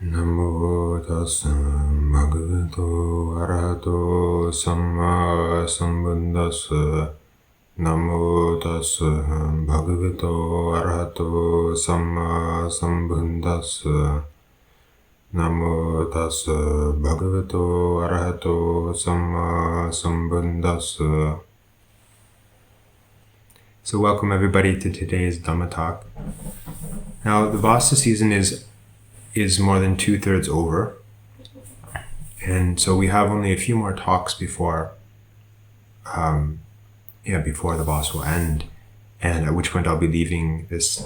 Namo tassa bhagavato arahato samma sambuddhassa. Namo tassa bhagavato arahato samma sambuddhassa. Namo tassa bhagavato arahato samma sambuddhassa. So welcome everybody to today's Dhamma talk. Now the Vasa season is more than 2/3 over, and so we have only a few more talks before the Vasa will end, and at which point I'll be leaving this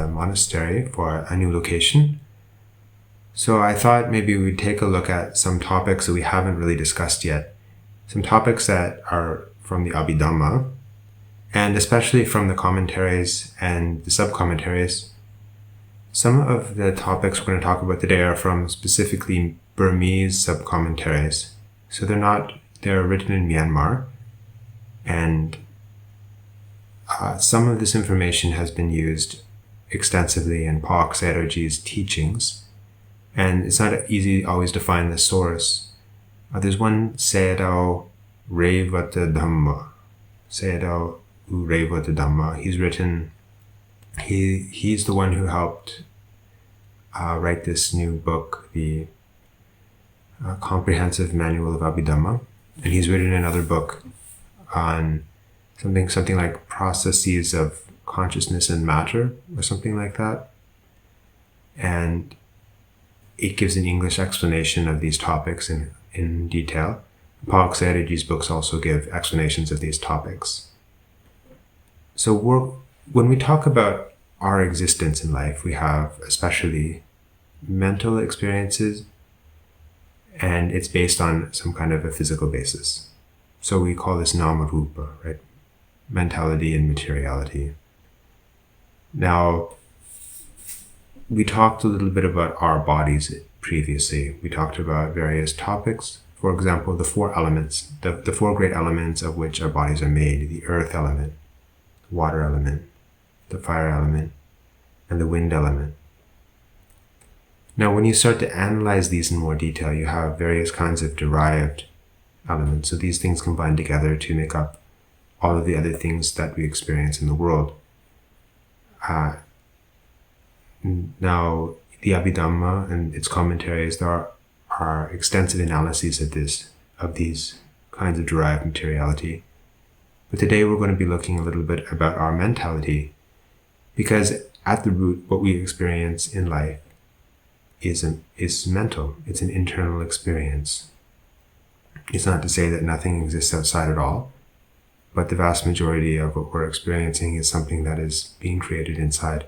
monastery for a new location. So I thought maybe we'd take a look at some topics that we haven't really discussed yet, some topics that are from the Abhidhamma, and especially from the commentaries and the sub-commentaries. Some of the topics we're going to talk about today are from specifically Burmese sub-commentaries. So they're written in Myanmar, and some of this information has been used extensively in Pa Sayadawji's teachings, and it's not easy always to find the source. There's one Sayadaw Revata Dhamma. Sayadaw Revata Dhamma. He's the one who helped write this new book, the Comprehensive Manual of Abhidhamma, and he's written another book on something like processes of consciousness and matter, or something like that, and it gives an English explanation of these topics in detail. Pa Sayadawji's books also give explanations of these topics. So when we talk about our existence in life, we have especially mental experiences, and it's based on some kind of a physical basis. So we call this nama rupa, right? Mentality and materiality. Now, we talked a little bit about our bodies previously. We talked about various topics. For example, the four elements, the four great elements of which our bodies are made: the earth element, water element, the fire element, and the wind element. Now, when you start to analyze these in more detail, you have various kinds of derived elements. So these things combine together to make up all of the other things that we experience in the world. Now, the Abhidhamma and its commentaries, there are extensive analyses of these kinds of derived materiality. But today we're going to be looking a little bit about our mentality, because at the root, what we experience in life is mental. It's an internal experience. It's not to say that nothing exists outside at all, but the vast majority of what we're experiencing is something that is being created inside.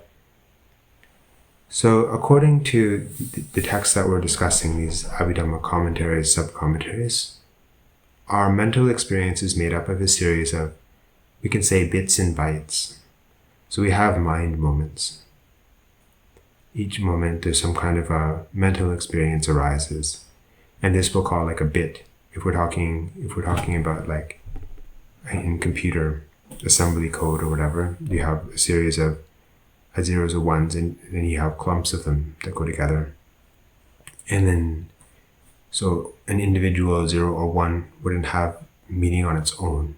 So according to the texts that we're discussing, these Abhidhamma commentaries, sub-commentaries, our mental experience is made up of a series of, we can say, bits and bytes. So we have mind moments. Each moment there's some kind of a mental experience arises, and this we'll call like a bit. If we're talking about like in computer assembly code or whatever, you have a series of zeros or ones, and then you have clumps of them that go together. And then, so an individual 0 or 1 wouldn't have meaning on its own.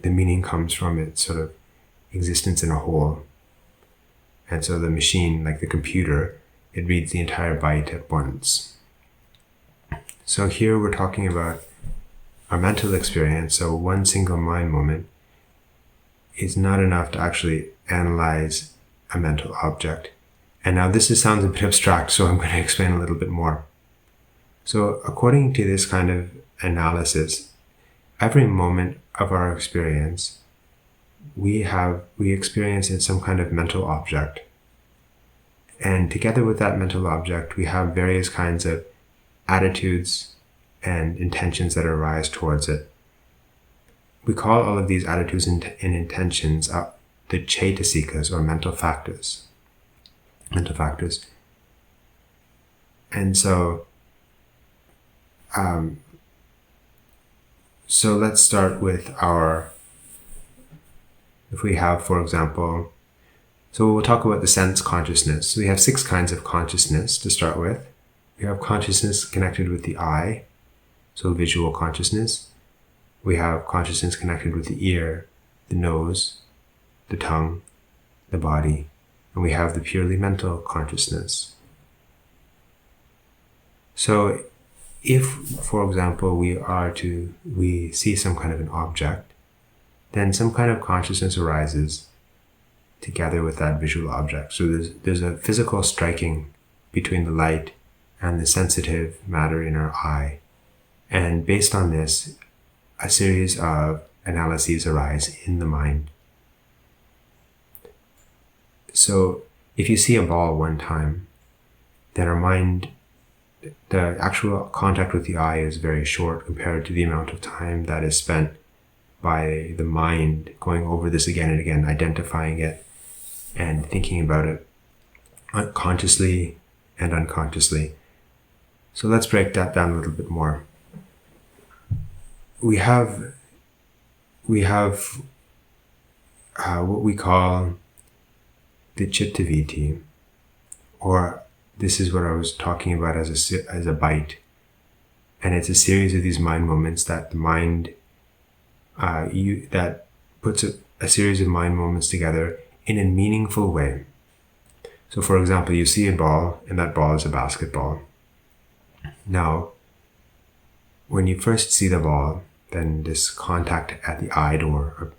The meaning comes from its sort of existence in a whole. And so the machine, like the computer, it reads the entire byte at once. So here we're talking about our mental experience. So one single mind moment is not enough to actually analyze a mental object. And now this sounds a bit abstract, so I'm going to explain a little bit more. So according to this kind of analysis, every moment of our experience, we experience in some kind of mental object. And together with that mental object, we have various kinds of attitudes and intentions that arise towards it. We call all of these attitudes and intentions the chaitasikas, or mental factors. And so let's start with if we have, for example, so we'll talk about the sense consciousness. So we have 6 kinds of consciousness to start with. We have consciousness connected with the eye, so visual consciousness. We have consciousness connected with the ear, the nose, the tongue, the body, and we have the purely mental consciousness. So if, for example, we see some kind of an object, then some kind of consciousness arises together with that visual object. So there's a physical striking between the light and the sensitive matter in our eye. And based on this, a series of analyses arise in the mind. So if you see a ball one time, then our mind, the actual contact with the eye is very short compared to the amount of time that is spent by the mind going over this again and again, identifying it and thinking about it consciously and unconsciously. So let's break that down a little bit more. We have what we call the chittaviti, or this is what I was talking about as a bite, and it's a series of these mind moments that the mind that puts a series of mind moments together in a meaningful way. So, for example, you see a ball, and that ball is a basketball. Now, when you first see the ball, then this contact at the eye door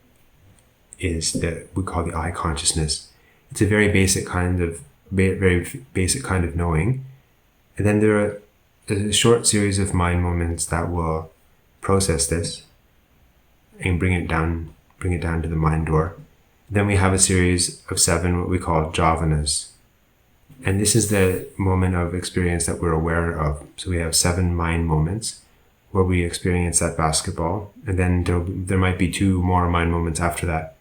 is that we call the eye consciousness. It's a very basic kind of knowing, and then there are a short series of mind moments that will process this and bring it down to the mind door. Then we have a series of 7 what we call jhavanas, and this is the moment of experience that we're aware of. So we have 7 mind moments where we experience that basketball, and then there might be 2 more mind moments after that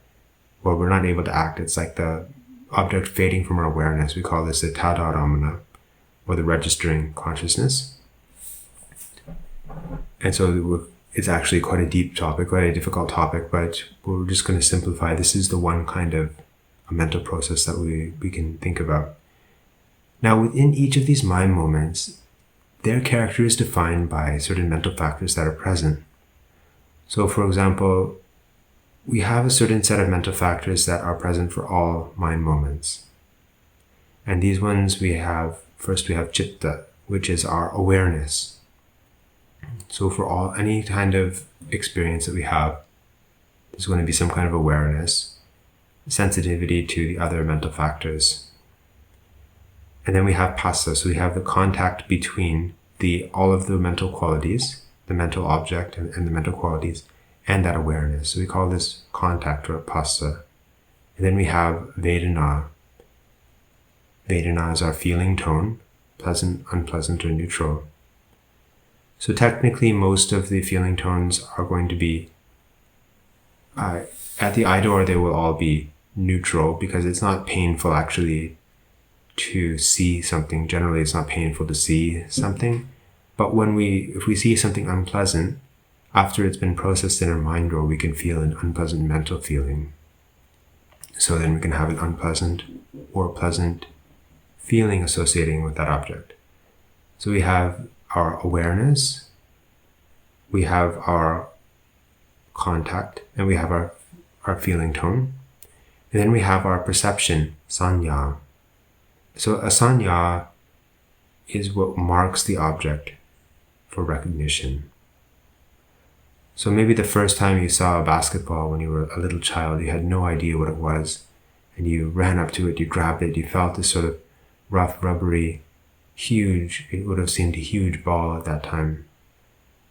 where we're not able to act. It's like the object fading from our awareness. We call this the tadaramana, or the registering consciousness. And so it's actually quite a deep topic, quite a difficult topic, but we're just going to simplify. This is the one kind of a mental process that we can think about. Now, within each of these mind moments, their character is defined by certain mental factors that are present. So, for example, we have a certain set of mental factors that are present for all mind moments. And these ones first we have chitta, which is our awareness. So for any kind of experience that we have, there's going to be some kind of awareness, sensitivity to the other mental factors. And then we have phassa, so we have the contact between all of the mental qualities, the mental object and the mental qualities, and that awareness. So we call this contact, or phassa. And then we have vedana. Vedana is our feeling tone, pleasant, unpleasant, or neutral. So technically, most of the feeling tones are going to be, at the eye door, they will all be neutral, because it's not painful actually to see something. Generally, it's not painful to see something. But if we see something unpleasant, after it's been processed in our mind door, we can feel an unpleasant mental feeling. So then we can have an unpleasant or pleasant feeling associating with that object. So we have our awareness, we have our contact, and we have our feeling tone. And then we have our perception, sanya. So a sanya is what marks the object for recognition. So maybe the first time you saw a basketball when you were a little child, you had no idea what it was, and you ran up to it, you grabbed it, you felt this sort of rough, rubbery, it would have seemed a huge ball at that time.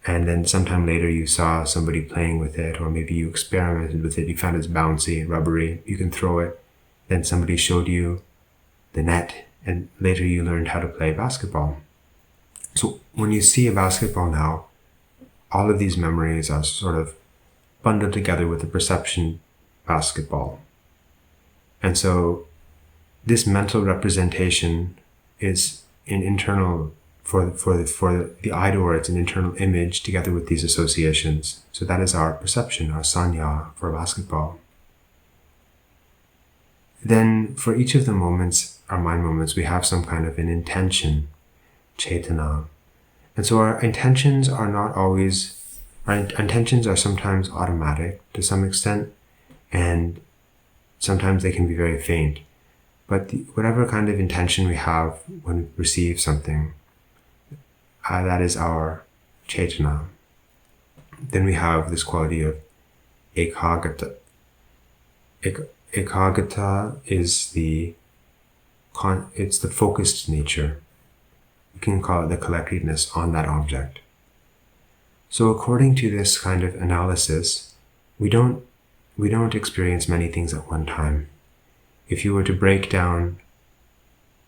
And then sometime later you saw somebody playing with it, or maybe you experimented with it, you found it's bouncy, rubbery, you can throw it. Then somebody showed you the net, and later you learned how to play basketball. So when you see a basketball now, all of these memories are sort of bundled together with the perception basketball. And so this mental representation is an internal, for the eye door, it's an internal image together with these associations. So that is our perception, our sanya for basketball. Then for each of the moments, our mind moments, we have some kind of an intention. Chaitana. And so our intentions are sometimes automatic to some extent, and sometimes they can be very faint. But whatever kind of intention we have when we perceive something, that is our Chaitana. Then we have this quality of ekagata. Ekagata is it's the focused nature. You can call it the collectedness on that object. So according to this kind of analysis, we don't experience many things at one time. If you were to break down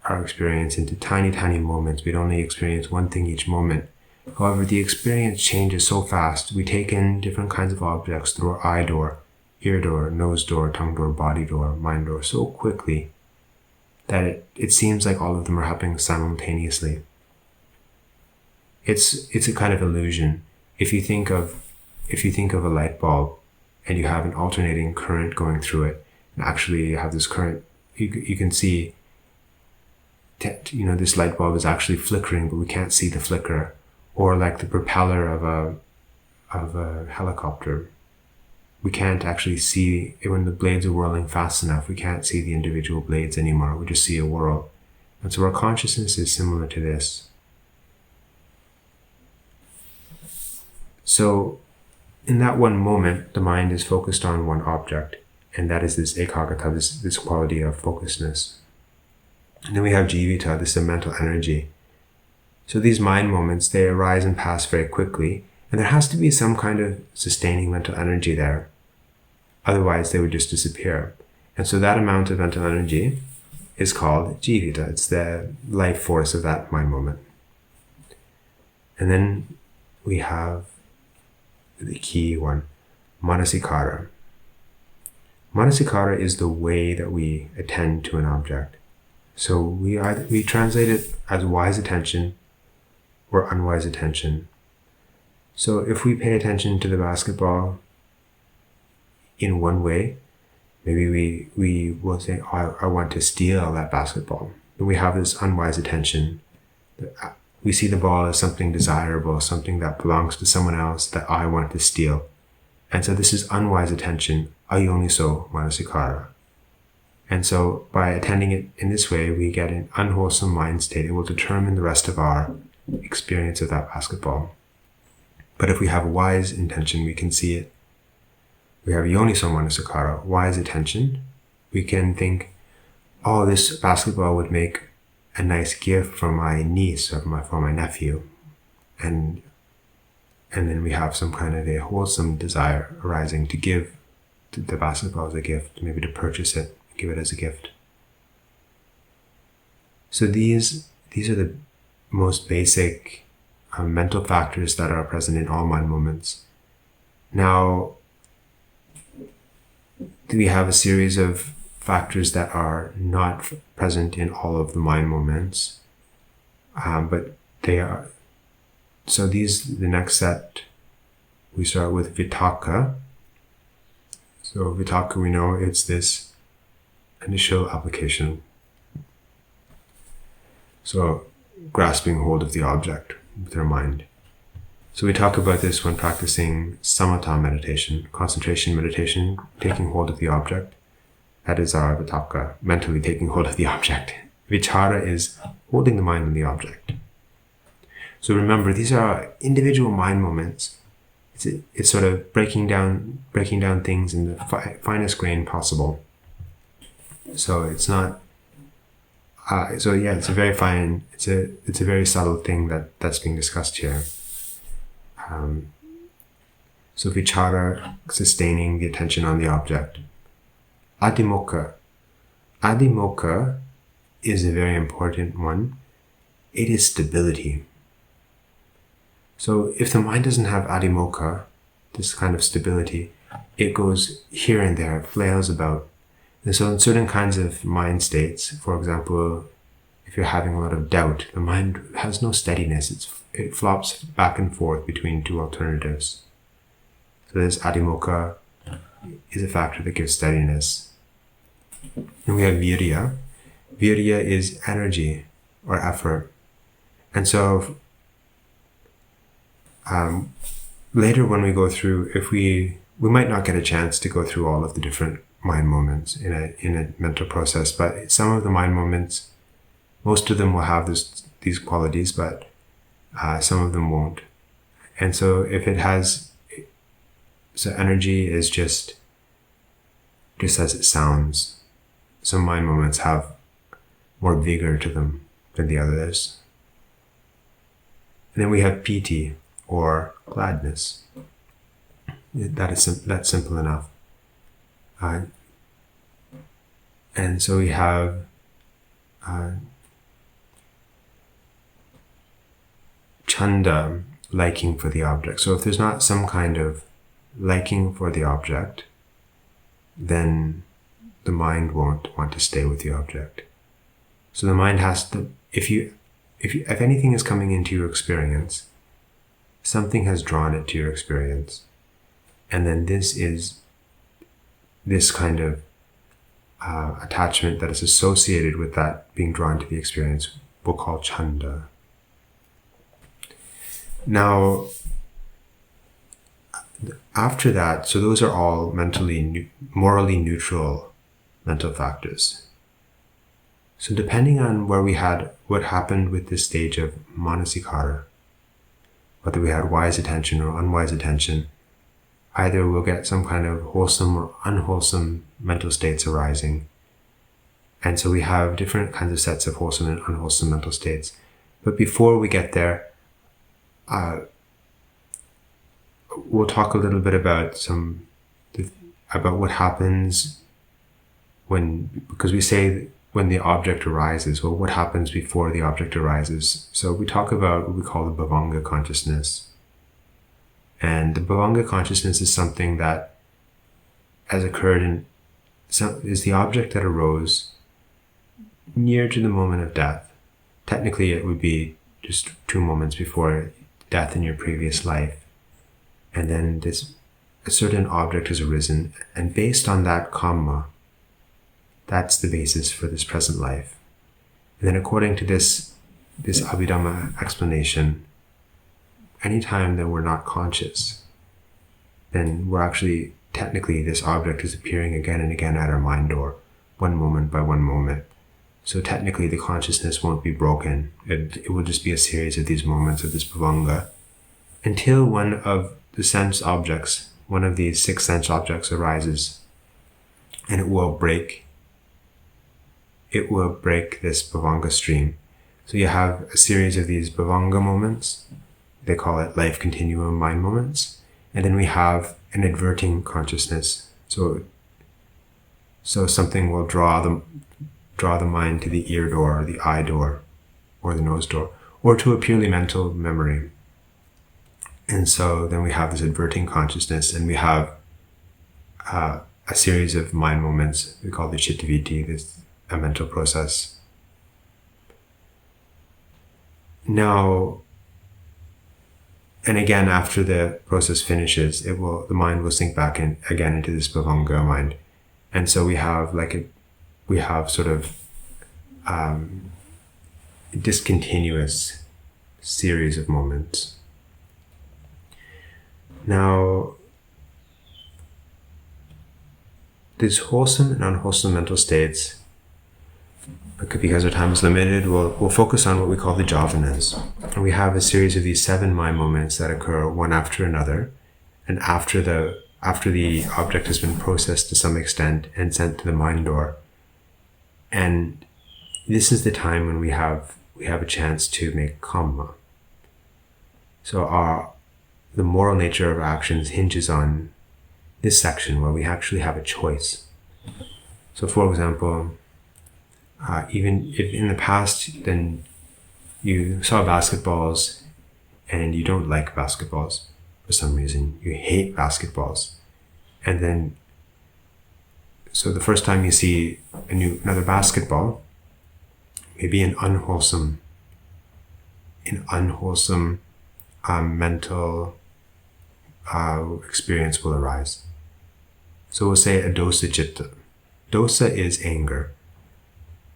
our experience into tiny, tiny moments, we'd only experience one thing each moment. However, the experience changes so fast. We take in different kinds of objects through our eye door, ear door, nose door, tongue door, body door, mind door so quickly that it seems like all of them are happening simultaneously. It's a kind of illusion. If you think of a light bulb and you have an alternating current going through it, and actually you have this current, you can see, this light bulb is actually flickering, but we can't see the flicker. Or like the propeller of a helicopter, we can't actually see when the blades are whirling fast enough. We can't see the individual blades anymore. We just see a whirl. And so our consciousness is similar to this. So in that one moment, the mind is focused on one object, and that is this ekagata, this quality of focusedness. And then we have jivita, this is mental energy. So these mind moments, they arise and pass very quickly, and there has to be some kind of sustaining mental energy there. Otherwise, they would just disappear. And so that amount of mental energy is called jivita. It's the life force of that mind moment. And then we have the key one, manasikara. Manasikara is the way that we attend to an object. So we translate it as wise attention or unwise attention. So if we pay attention to the basketball in one way, maybe we will say, oh, I want to steal that basketball. But we have this unwise attention. We see the ball as something desirable, something that belongs to someone else that I want to steal. And so this is unwise attention, ayoniso manasikara. And so by attending it in this way, we get an unwholesome mind state. It will determine the rest of our experience of that basketball. But if we have wise intention, we can see it. We have yoniso manasikara, wise attention. We can think, oh, this basketball would make a nice gift for my niece or for my nephew. And then we have some kind of a wholesome desire arising to give the basketball as a gift, maybe to purchase it, give it as a gift. So these are the most basic mental factors that are present in all mind moments. Now, we have a series of factors that are not present in all of the mind moments, but they are. So the next set, we start with vitaka. So vitaka, we know it's this initial application. So grasping hold of the object with our mind. So we talk about this when practicing samatha meditation, concentration meditation, taking hold of the object. That is our vitaka, mentally taking hold of the object. Vichara is holding the mind on the object. So remember, these are individual mind moments. It's sort of breaking down things in the finest grain possible. So it's not. It's a very fine. It's a very subtle thing that's being discussed here. So vichara, sustaining the attention on the object. Adhimokha. Adhimokha is a very important one. It is stability. So if the mind doesn't have adhimokha, this kind of stability, it goes here and there, it flails about. And so in certain kinds of mind states, for example, if you're having a lot of doubt, the mind has no steadiness. It flops back and forth between two alternatives. So this adhimokha is a factor that gives steadiness. And we have virya. Virya is energy or effort. And so later when we go through, if we might not get a chance to go through all of the different mind moments in a mental process, but some of the mind moments, most of them will have these qualities, but some of them won't. And so if it has, so energy is just as it sounds. Some mind moments have more vigor to them than the others. And then we have piti, or gladness. That's simple enough. And so we have chanda, liking for the object. So if there's not some kind of liking for the object, then the mind won't want to stay with the object. So the mind has to, if anything is coming into your experience, something has drawn it to your experience. And then this kind of attachment that is associated with that being drawn to the experience, we'll call chanda. Now, after that, so those are all morally neutral mental factors. So depending on what happened with this stage of manasikara, whether we had wise attention or unwise attention, either we'll get some kind of wholesome or unwholesome mental states arising. And so we have different kinds of sets of wholesome and unwholesome mental states. But before we get there, we'll talk a little bit about what happens because we say when the object arises. Well, what happens before the object arises? So we talk about what we call the bhavanga consciousness. And the bhavanga consciousness is something that has occurred is the object that arose near to the moment of death. Technically, it would be just 2 moments before death in your previous life. And then a certain object has arisen, and based on that kamma, that's the basis for this present life. And then according to this Abhidhamma explanation, anytime that we're not conscious, then we're actually, technically, this object is appearing again and again at our mind door, one moment by one moment. So technically the consciousness won't be broken. It will just be a series of these moments of this bhavanga until one of the sense objects, one of these 6 sense objects arises, and it will break this bhavanga stream. So you have a series of these bhavanga moments. They call it life continuum mind moments. And then we have an adverting consciousness. So something will draw the mind to the ear door, or the eye door, or the nose door, or to a purely mental memory. And so then we have this adverting consciousness, and we have a series of mind moments we call the chittaviti, a mental process. Now, and again, after the process finishes, the mind will sink back in again into this bhavanga mind. And so we have sort of a discontinuous series of moments. Now, these wholesome and unwholesome mental states, because our time is limited, we'll focus on what we call the jhavanas. And we have a series of these 7 mind moments that occur one after another, and after the object has been processed to some extent and sent to the mind door. And this is the time when we have a chance to make kamma. So the moral nature of our actions hinges on this section where we actually have a choice. So for example, even if in the past, then you saw basketballs and you don't like basketballs for some reason, you hate basketballs. And then, so the first time you see another basketball, maybe an unwholesome mental experience will arise. So we'll say a dosa chitta. Dosa is anger.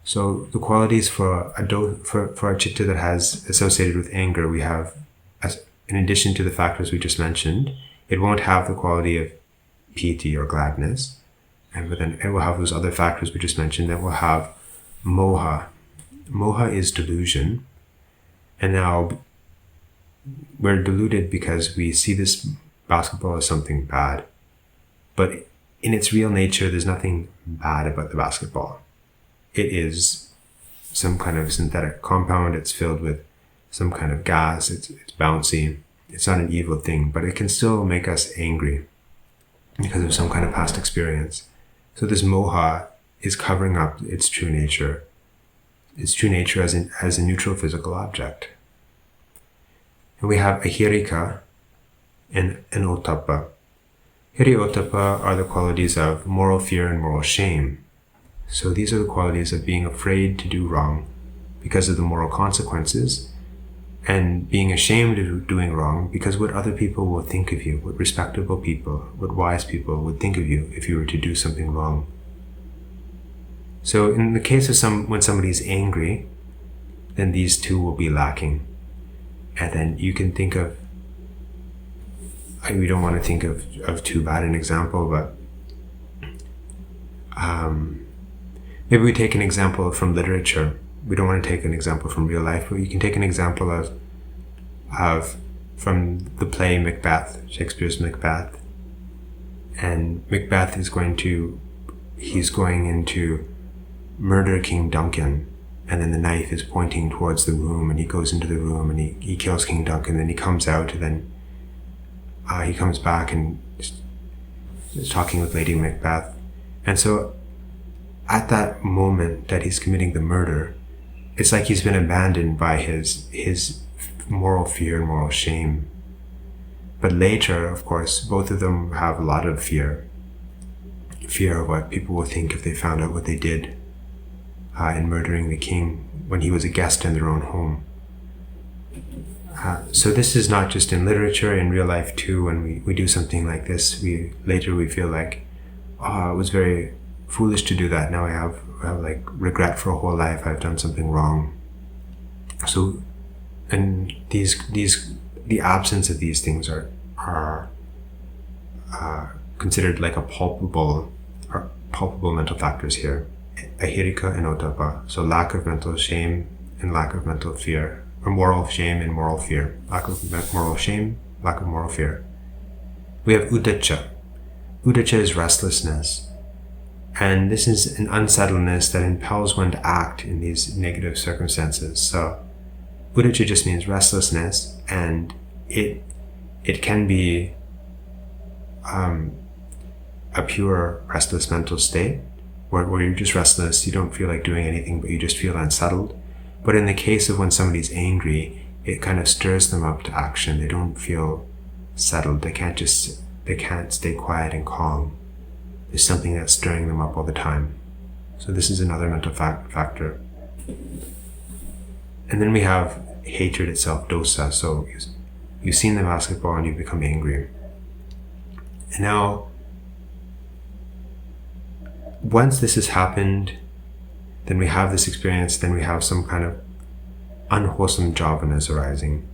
So the qualities for a chitta that has associated with anger, we have, as in addition to the factors we just mentioned, it won't have the quality of piti or gladness, and then it will have those other factors we just mentioned. That will have moha. Moha is delusion, and now we're deluded because we see this basketball as something bad, but in its real nature, there's nothing bad about the basketball. It is some kind of synthetic compound. It's filled with some kind of gas. It's bouncy. It's not an evil thing, but it can still make us angry because of some kind of past experience. So this moha is covering up its true nature. Its true nature as a neutral physical object. And we have ahirika and ottappa. Hiri ottappa are the qualities of moral fear and moral shame. So these are the qualities of being afraid to do wrong because of the moral consequences, and being ashamed of doing wrong because what other people will think of you, what respectable people, what wise people would think of you if you were to do something wrong. So in the case of when somebody's angry, then these two will be lacking. And then you can think of, we don't want to think of too bad an example, but maybe we take an example from literature. We don't want to take an example from real life, but you can take an example of from the play Macbeth, Shakespeare's Macbeth. And Macbeth is going to murder King Duncan, and then the knife is pointing towards the room, and he goes into the room and he kills King Duncan. Then he comes out, and then he comes back and is talking with Lady Macbeth. And so at that moment that he's committing the murder, it's like he's been abandoned by his moral fear and moral shame. But later, of course, both of them have a lot of fear of what people will think if they found out what they did in murdering the king when he was a guest in their own home. So this is not just in literature, in real life too. When we do something like this, we feel like, it was very foolish to do that. Now I have like regret for a whole life. I've done something wrong. So, and the absence of these things are considered like palpable mental factors here. Ahirika and ottappa. So lack of mental shame and lack of mental fear, or moral shame and moral fear. Lack of moral shame, lack of moral fear. We have uddhacca. Uddhacca is restlessness. And this is an unsettledness that impels one to act in these negative circumstances. So uddhacca just means restlessness, and it can be a pure restless mental state where you're just restless, you don't feel like doing anything, but you just feel unsettled. But in the case of when somebody's angry, it kind of stirs them up to action. They don't feel settled. They can't stay quiet and calm. There's something that's stirring them up all the time. So this is another mental factor. And then we have hatred itself, dosa. So you've seen the basketball and you become angry. And now, once this has happened, then we have this experience, then we have some kind of unwholesome jhavanas arising.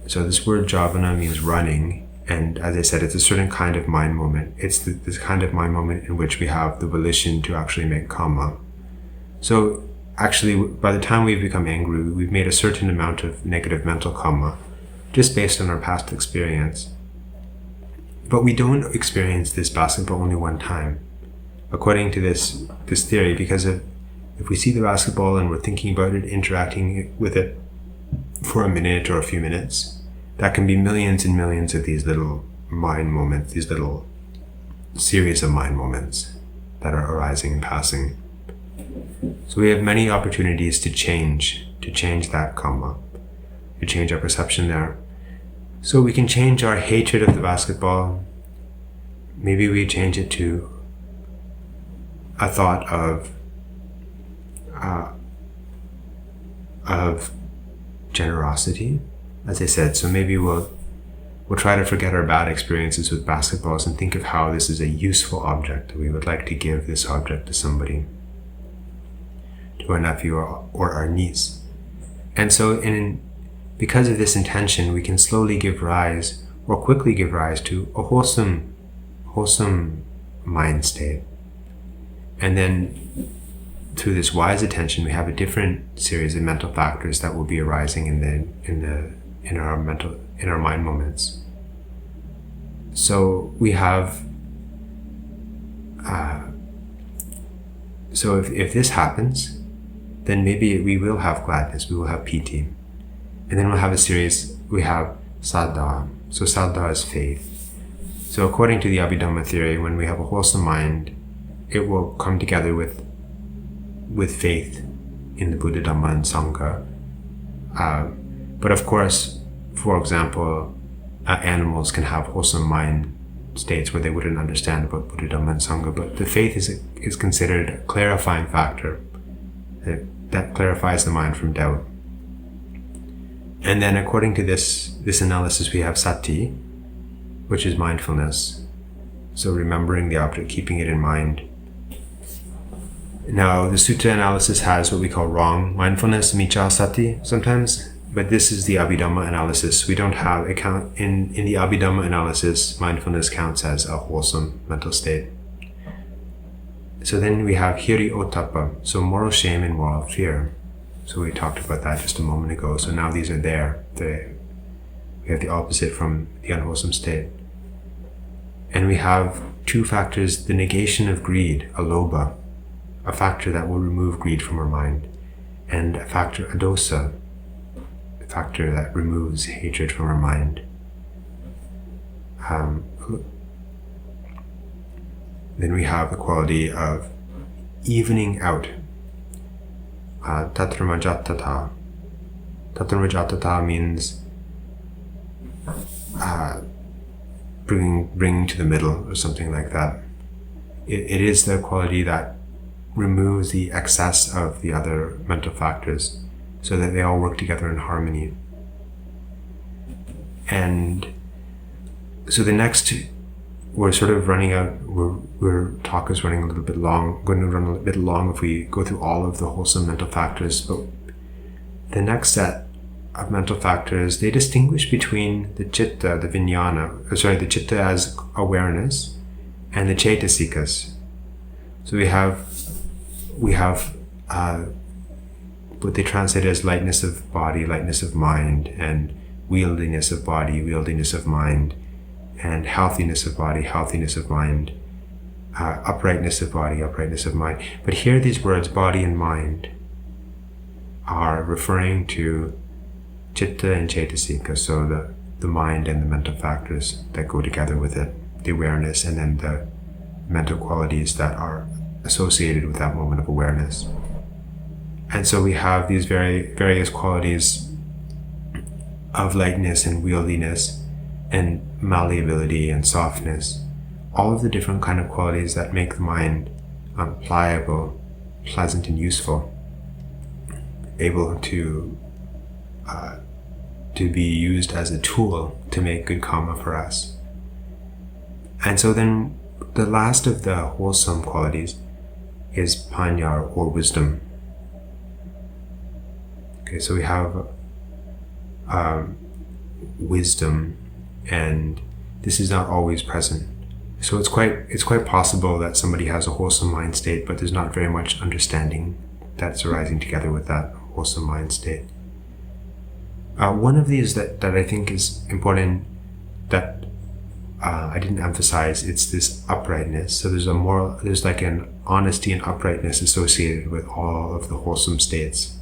So this word jhavana means running, and as I said, it's a certain kind of mind moment. It's this kind of mind moment in which we have the volition to actually make karma. So actually, by the time we've become angry, we've made a certain amount of negative mental karma, just based on our past experience. But we don't experience this basketball only one time, according to this theory, because if we see the basketball and we're thinking about it, interacting with it for a minute or a few minutes, that can be millions and millions of these little mind moments, these little series of mind moments that are arising and passing. So we have many opportunities to change that karma, to change our perception there. So we can change our hatred of the basketball. Maybe we change it to a thought of generosity, as I said. So maybe we'll try to forget our bad experiences with basketballs and think of how this is a useful object. We would like to give this object to somebody. to our nephew or our niece. And so because of this intention, we can slowly give rise or quickly give rise to a wholesome mind state. And then through this wise attention, we have a different series of mental factors that will be arising in our mind moments. So we have so if this happens, then maybe we will have gladness, we will have piti. And then we'll have we have saddha. So saddha is faith. So according to the Abhidhamma theory, when we have a wholesome mind, it will come together with faith in the Buddha, Dhamma, and Sangha. But of course, for example, animals can have wholesome mind states where they wouldn't understand about Buddha, Dhamma, and Sangha. But the faith is considered a clarifying factor that clarifies the mind from doubt. And then according to this analysis, we have sati, which is mindfulness. So remembering the object, keeping it in mind. Now, the sutta analysis has what we call wrong mindfulness, miccha sati, sometimes, but this is the Abhidhamma analysis. We don't have in the Abhidhamma analysis, mindfulness counts as a wholesome mental state. So then we have hiri ottappa, so moral shame and moral fear. So we talked about that just a moment ago. So now these are there. We have the opposite from the unwholesome state. And we have two factors, the negation of greed, alobha, a factor that will remove greed from our mind, and a factor, adosa, a factor that removes hatred from our mind. Then we have the quality of evening out, tatramajatata. Tatramajatata means bringing to the middle, or something like that. It is the quality that removes the excess of the other mental factors so that they all work together in harmony. And so the next, we're sort of running out, our talk is running a little bit long, going to run a bit long if we go through all of the wholesome mental factors. But the next set of mental factors, they distinguish between the chitta, the the chitta as awareness, and the chaitasikas. So we have what they translate as lightness of body, lightness of mind, and wieldiness of body, wieldiness of mind, and healthiness of body, healthiness of mind, uprightness of body, uprightness of mind. But here these words, body and mind, are referring to chitta and chaitasika, so the mind and the mental factors that go together with it, the awareness, and then the mental qualities that are associated with that moment of awareness. And so we have these various qualities of lightness and wieldiness and malleability and softness, all of the different kind of qualities that make the mind pliable, pleasant, and useful, able to be used as a tool to make good karma for us. And so then the last of the wholesome qualities is panya, or wisdom. Okay, so we have wisdom, and this is not always present. So it's quite possible that somebody has a wholesome mind state, but there's not very much understanding that's arising together with that wholesome mind state. One of these that I think is important that I didn't emphasize, it's this uprightness. So there's like an honesty and uprightness associated with all of the wholesome states.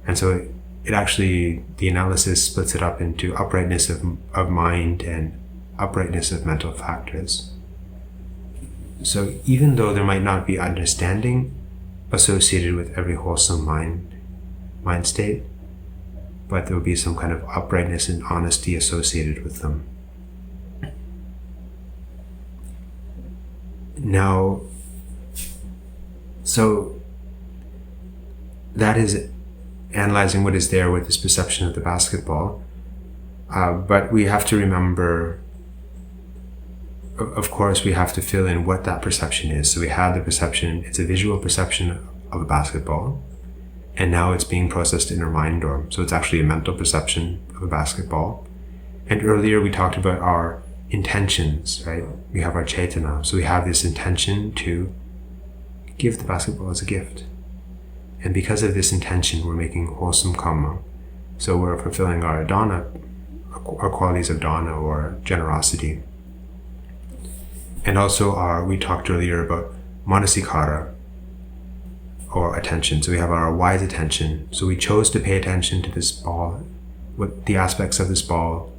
And so it actually, the analysis splits it up into uprightness of mind and uprightness of mental factors. So even though there might not be understanding associated with every wholesome mind state, but there will be some kind of uprightness and honesty associated with them. Now, so that is analyzing what is there with this perception of the basketball. But we have to remember, of course, we have to fill in what that perception is. So we have the perception, it's a visual perception of a basketball. and now it's being processed in our mind dorm. So it's actually a mental perception of a basketball. And earlier we talked about our intentions, right? We have our Chaitana. So we have this intention to give the basketball as a gift. And because of this intention, we're making wholesome karma. So we're fulfilling our dana, our qualities of dana or generosity. And also we talked earlier about manasikara, or attention. So we have our wise attention. So we chose to pay attention to this ball, what the aspects of this ball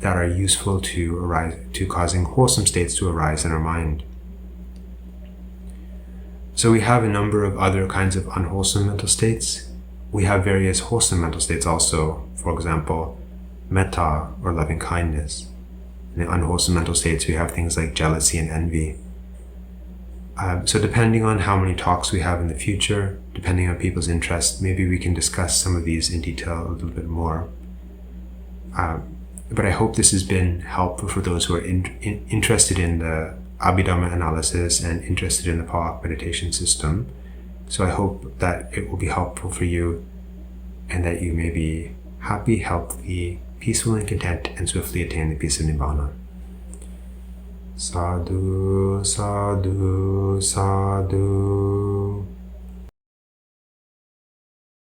that are useful to causing wholesome states to arise in our mind. So we have a number of other kinds of unwholesome mental states. We have various wholesome mental states also. For example, metta or loving kindness. In the unwholesome mental states, we have things like jealousy and envy. So depending on how many talks we have in the future, depending on people's interest, maybe we can discuss some of these in detail a little bit more. But I hope this has been helpful for those who are interested in the Abhidhamma analysis and interested in the Pawak meditation system. So I hope that it will be helpful for you and that you may be happy, healthy, peaceful and content, and swiftly attain the peace of Nibbana. Sadhu, sadhu, sadhu.